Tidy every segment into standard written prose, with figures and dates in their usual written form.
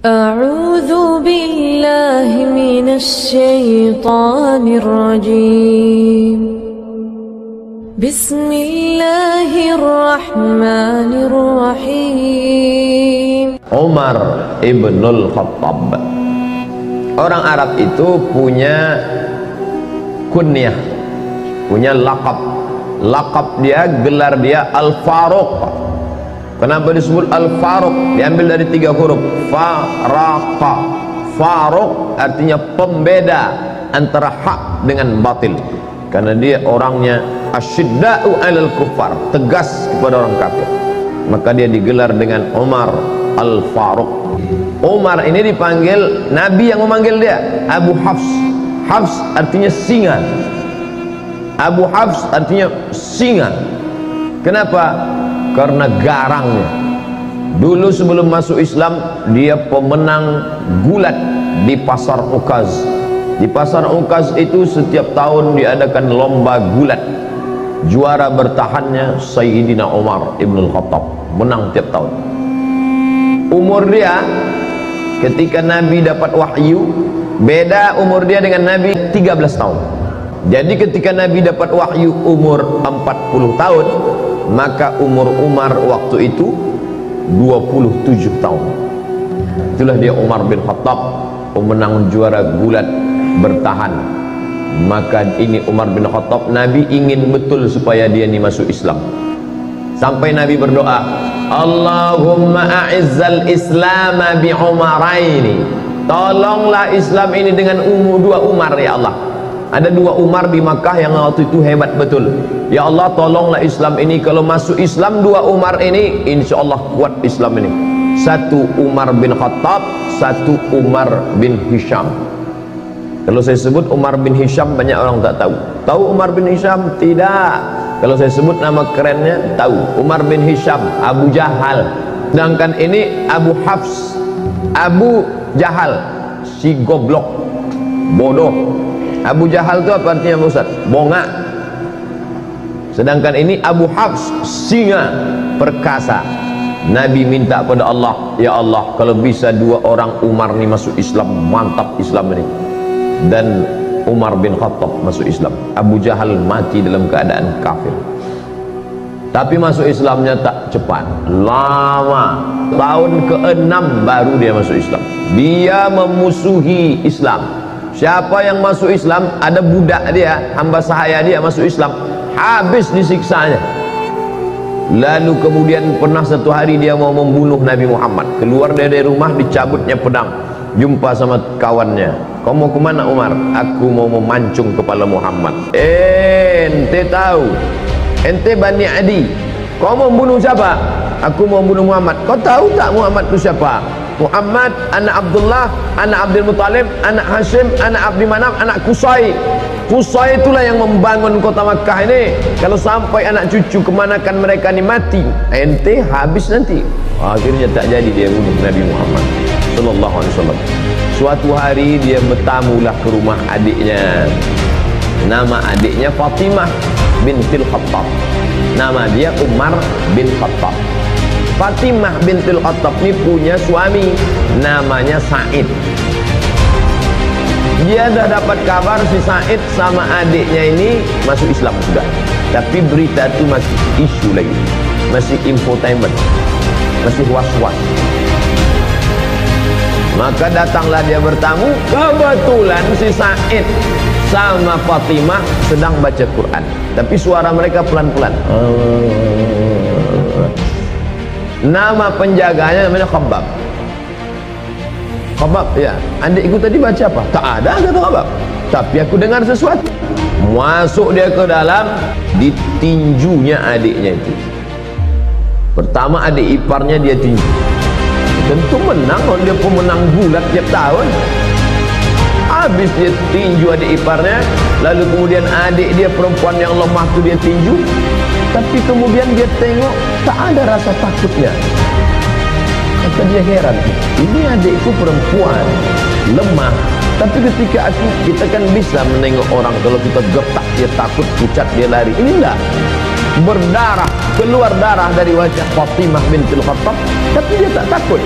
أعوذ بالله من الشيطان الرجيم بسم الله الرحمن الرحيم. Umar ibnul Khattab. Orang Arab itu punya kunyah, punya lakab. Lakab dia, gelar dia Al-Faruq. Kenapa disebut Al-Faruq? Diambil dari 3 huruf. Faraqa. Faruq artinya pembeda antara hak dengan batil. Karena dia orangnya asyidda'u 'alal kuffar, tegas kepada orang kafir. Maka dia digelar dengan Umar Al-Faruq. Umar ini dipanggil, Nabi yang memanggil dia Abu Hafs. Hafs artinya singa. Abu Hafs artinya singa. Kenapa? Karena garangnya. Dulu sebelum masuk Islam, dia pemenang gulat di pasar Ukaz. Di pasar Ukaz itu setiap tahun diadakan lomba gulat. Juara bertahannya Sayyidina Umar ibnul Khattab, menang tiap tahun. Umur dia ketika Nabi dapat wahyu, beda umur dia dengan Nabi 13 tahun. Jadi ketika Nabi dapat wahyu umur 40 tahun, maka umur Umar waktu itu 27 tahun. Itulah dia Umar bin Khattab, pemenang juara gulat bertahan. Maka ini Umar bin Khattab, Nabi ingin betul supaya dia ini masuk Islam. Sampai Nabi berdoa, Allahumma a'izzal Islam bi Umaraini. Tolonglah Islam ini dengan 2 Umar ya Allah. Ada 2 Umar di Makkah yang waktu itu hebat betul. Ya Allah, tolonglah Islam ini, kalau masuk Islam 2 Umar ini, insya Allah kuat Islam ini. 1 Umar bin Khattab, 1 Umar bin Hisham. Kalau saya sebut Umar bin Hisham, banyak orang tak tahu. Tahu Umar bin Hisham? Tidak. Kalau saya sebut nama kerennya, tahu. Umar bin Hisham, Abu Jahal. Sedangkan ini Abu Hafs, Abu Jahal, si goblok, bodoh. Abu Jahal itu apa artinya Ustaz? Bongak. Sedangkan ini Abu Hafs, singa, perkasa. Nabi minta pada Allah, ya Allah, kalau bisa 2 orang Umar ini masuk Islam, mantap Islam ini. Dan Umar bin Khattab masuk Islam. Abu Jahal mati dalam keadaan kafir. Tapi masuk Islamnya tak cepat, lama. Tahun ke-6 baru dia masuk Islam. Dia memusuhi Islam. Siapa yang masuk Islam, ada budak dia, hamba sahaya dia masuk Islam, habis disiksanya. Lalu kemudian pernah satu hari dia mau membunuh Nabi Muhammad. Keluar dari rumah, dicabutnya pedang. Jumpa sama kawannya, kau mau kemana Umar? Aku mau memancung kepala Muhammad. Ente tahu, ente Bani Adi, kau mau bunuh siapa? Aku mau bunuh Muhammad. Kau tahu tak Muhammad itu siapa? Muhammad anak Abdullah, anak Abdul Muttalib, anak Hashim, anak Abdi Manaf, anak Qusay. Qusay itulah yang membangun kota Makkah ini. Kalau sampai anak cucu kemanakan mereka ini mati, ente habis nanti. Akhirnya tak jadi dia bunuh Nabi Muhammad sallallahu alaihi wasallam. Suatu hari dia bertamulah ke rumah adiknya. Nama adiknya Fatimah bintil Khattab. Nama dia Umar bin Khattab. Fatimah bintul Khattab ini punya suami namanya Said. Dia dah dapat kabar si Said sama adiknya ini masuk Islam sudah. Tapi berita itu masih isu lagi, masih infotainment, masih was-was. Maka datanglah dia bertamu. Kebetulan si Said sama Fatimah sedang baca Quran, tapi suara mereka pelan-pelan. Nama penjaganya namanya Khabbab. Khabbab, ya, adikku tadi baca apa? Tak ada, kata Khabbab. Tapi aku dengar sesuatu. Masuk dia ke dalam, ditinjunya adiknya itu. Pertama adik iparnya dia tinju. Tentu menang, kalau dia pemenang gulat tiap tahun. Habis dia tinju adik iparnya, lalu kemudian adik dia perempuan yang lemah itu dia tinju. Tapi kemudian dia tengok tak ada rasa takutnya. Kata dia heran, ini adikku perempuan lemah, tapi ketika kita kan bisa menengok orang, kalau kita gertak dia takut, pucat dia lari. Ini enggak, berdarah, keluar darah dari wajah Fatimah bintul Khattab, tapi dia tak takut.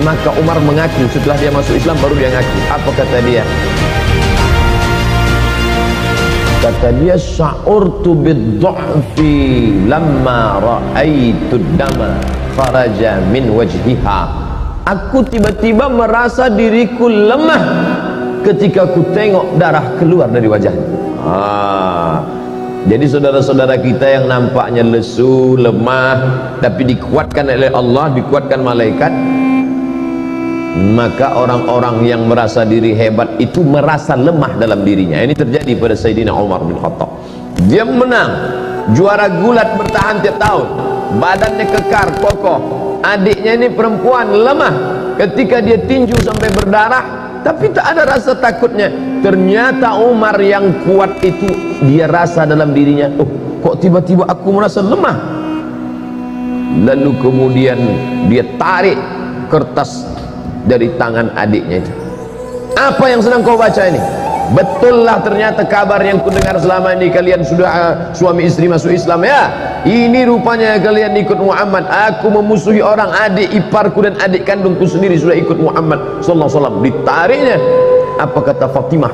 Maka Umar mengaku, setelah dia masuk Islam baru dia ngaku. Apa kata dia? Kata dia, sya'urtu bid-du'fi lamma ra'aitu dama faraja min wajhiha. Aku tiba-tiba merasa diriku lemah ketika aku tengok darah keluar dari wajahnya. Jadi saudara-saudara kita yang nampaknya lesu, lemah, tapi dikuatkan oleh Allah, dikuatkan malaikat, maka orang-orang yang merasa diri hebat itu merasa lemah dalam dirinya. Ini terjadi pada Sayyidina Umar bin Khattab. Dia menang, juara gulat, bertahan tiap tahun, badannya kekar, kokoh. Adiknya ini perempuan, lemah, ketika dia tinju sampai berdarah, tapi tak ada rasa takutnya. Ternyata Umar yang kuat itu, dia rasa dalam dirinya, oh kok tiba-tiba aku merasa lemah. Lalu kemudian dia tarik kertas dari tangan adiknya itu. Apa yang sedang kau baca ini? Betullah ternyata kabar yang kudengar selama ini, kalian sudah suami istri masuk Islam ya. Ini rupanya kalian ikut Muhammad. Aku memusuhi orang, adik iparku dan adik kandungku sendiri sudah ikut Muhammad sallallahu alaihi wasallam. Ditariknya. Apa kata Fatimah?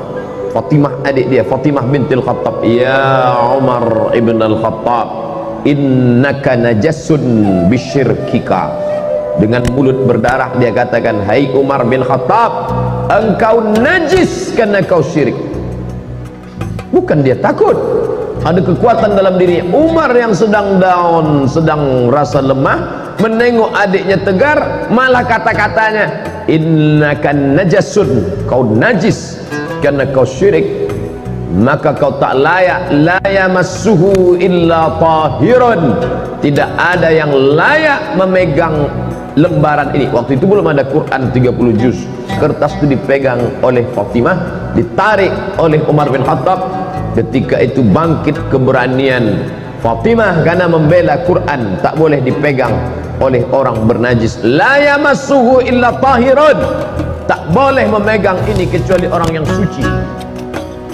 Fatimah adik dia, Fatimah bintil Khattab. Ya Umar ibn al-Khattab, innaka najasun bisyirkika. Dengan mulut berdarah dia katakan, hai Umar bin Khattab, engkau najis karena kau syirik. Bukan dia takut, ada kekuatan dalam dirinya. Umar yang sedang down, sedang rasa lemah, menengok adiknya tegar, malah kata-katanya, innaka najasun, kau najis karena kau syirik, maka kau tak layak, la yamassuhu illa tahirun, tidak ada yang layak memegang lembaran ini. Waktu itu belum ada Quran 30 juz. Kertas itu dipegang oleh Fatimah, ditarik oleh Umar bin Khattab. Ketika itu bangkit keberanian Fatimah karena membela Quran, tak boleh dipegang oleh orang bernajis. La yamassuhu illa tahirun, tak boleh memegang ini kecuali orang yang suci.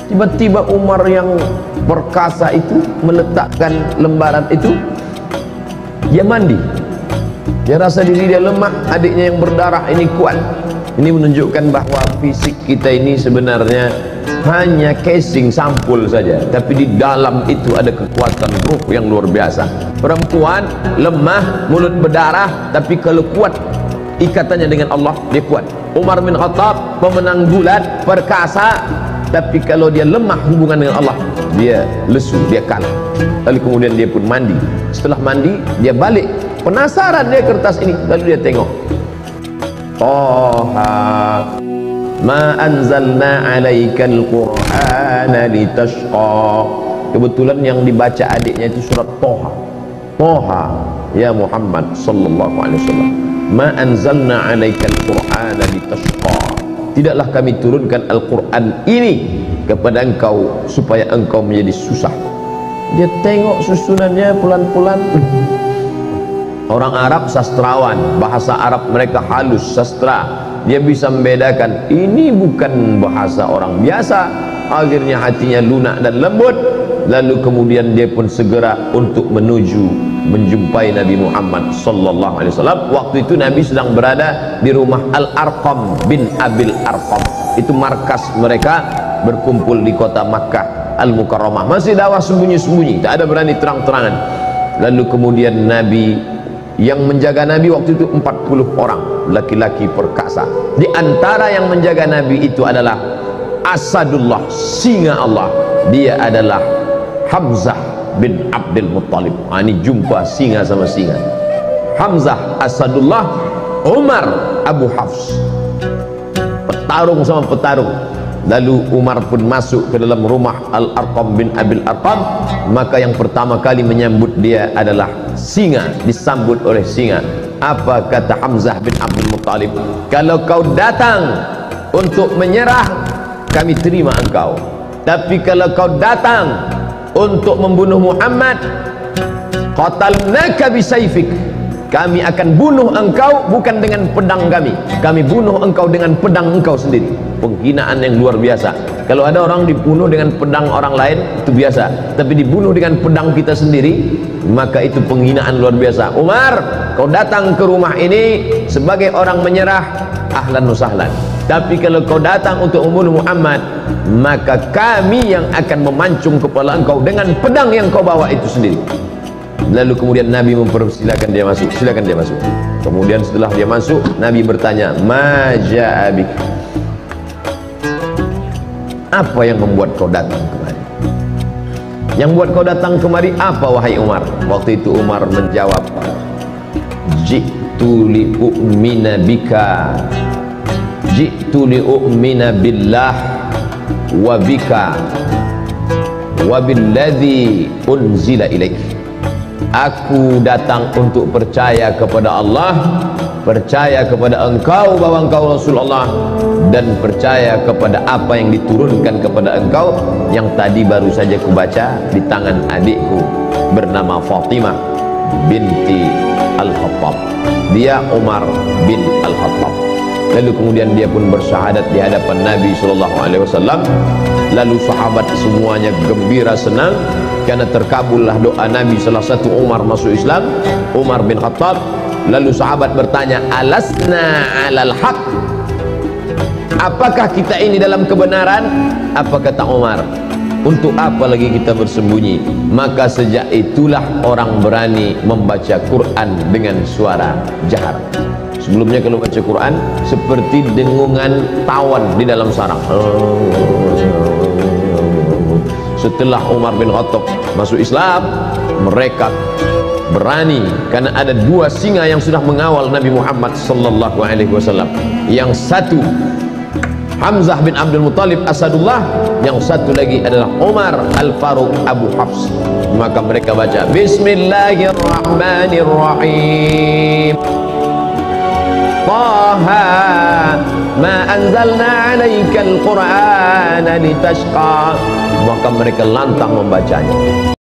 Tiba-tiba Umar yang perkasa itu meletakkan lembaran itu, dia mandi. Dia rasa diri dia lemah, adiknya yang berdarah ini kuat. Ini menunjukkan bahwa fisik kita ini sebenarnya hanya casing, sampul saja, tapi di dalam itu ada kekuatan ruh yang luar biasa. Perempuan lemah, mulut berdarah, tapi kalau kuat ikatannya dengan Allah, dia kuat. Umar bin Khattab pemenang gulat, perkasa, tapi kalau dia lemah hubungan dengan Allah, dia lesu, dia kalah. Lalu kemudian dia pun mandi. Setelah mandi dia balik, penasaran dia kertas ini, lalu dia tengok, Taha ma anzalna alaikal qur'ana litashqa. Kebetulan yang dibaca adiknya itu surat Taha. Taha ya Muhammad sallallahu alaihi wasallam, ma anzalna alaikal qur'ana litashqa, tidaklah kami turunkan Al-Quran ini kepada engkau supaya engkau menjadi susah. Dia tengok susunannya pelan-pelan. Orang Arab sastrawan, bahasa Arab mereka halus, sastra, dia bisa membedakan ini bukan bahasa orang biasa. Akhirnya hatinya lunak dan lembut. Lalu kemudian dia pun segera untuk menuju menjumpai Nabi Muhammad sallallahu alaihi wasallam. Waktu itu Nabi sedang berada di rumah Al-Arqam bin Abil Arqam. Itu markas mereka berkumpul di kota Makkah Al-Mukarramah. Masih dakwah sembunyi-sembunyi, tak ada berani terang-terangan. Lalu kemudian Nabi, yang menjaga Nabi waktu itu 40 orang laki-laki perkasa. Di antara yang menjaga Nabi itu adalah Asadullah, singa Allah. Dia adalah Hamzah bin Abdul Muttalib. Ini jumpa singa sama singa. Hamzah Asadullah, Umar Abu Hafs, petarung sama petarung. Lalu Umar pun masuk ke dalam rumah Al-Arqam bin Abil Arqam. Maka yang pertama kali menyambut dia adalah singa, disambut oleh singa. Apa kata Hamzah bin Abdul Muttalib? Kalau kau datang untuk menyerah, kami terima engkau. Tapi kalau kau datang untuk membunuh Muhammad, qatalnaka bisayfik, kami akan bunuh engkau bukan dengan pedang kami bunuh engkau dengan pedang engkau sendiri. Penghinaan yang luar biasa. Kalau ada orang dibunuh dengan pedang orang lain itu biasa, tapi dibunuh dengan pedang kita sendiri, maka itu penghinaan luar biasa. Umar, kau datang ke rumah ini sebagai orang menyerah, ahlan wa sahlan. Tapi kalau kau datang untuk membunuh Muhammad, maka kami yang akan memancung kepala engkau dengan pedang yang kau bawa itu sendiri. Lalu kemudian Nabi mempersilakan dia masuk. Silakan dia masuk. Kemudian setelah dia masuk, Nabi bertanya, "Ma ja'a bik?" Apa yang membuat kau datang kemari? Yang buat kau datang kemari apa, wahai Umar? Waktu itu Umar menjawab, "Ji'tu li'u'mina bika, ji'tu li'u'mina billah wa bika wa billadzi unzila ilaik." Aku datang untuk percaya kepada Allah, percaya kepada engkau bahwa engkau Rasulullah, dan percaya kepada apa yang diturunkan kepada engkau yang tadi baru saja kubaca di tangan adikku bernama Fatimah binti Al-Khattab. Dia Umar bin Al-Khattab. Lalu kemudian dia pun bersyahadat di hadapan Nabi SAW. Lalu sahabat semuanya gembira senang karena terkabullah doa Nabi. Salah satu Umar masuk Islam, Umar bin Khattab. Lalu sahabat bertanya, "Alasna alal haq?" Apakah kita ini dalam kebenaran? Apa kata Umar? Untuk apa lagi kita bersembunyi? Maka sejak itulah orang berani membaca Quran dengan suara jahar. Sebelumnya kalau baca Quran seperti dengungan tawon di dalam sarang. Setelah Umar bin Khattab masuk Islam, mereka berani karena ada dua singa yang sudah mengawal Nabi Muhammad sallallahu alaihi wasallam. Yang satu Hamzah bin Abdul Muttalib Asadullah, yang satu lagi adalah Umar Al-Faruq Abu Hafs. Maka mereka baca Bismillahirrahmanirrahim, Taha ma anzalna alaikal Qur'ana litashqa. Maka mereka lantang membacanya.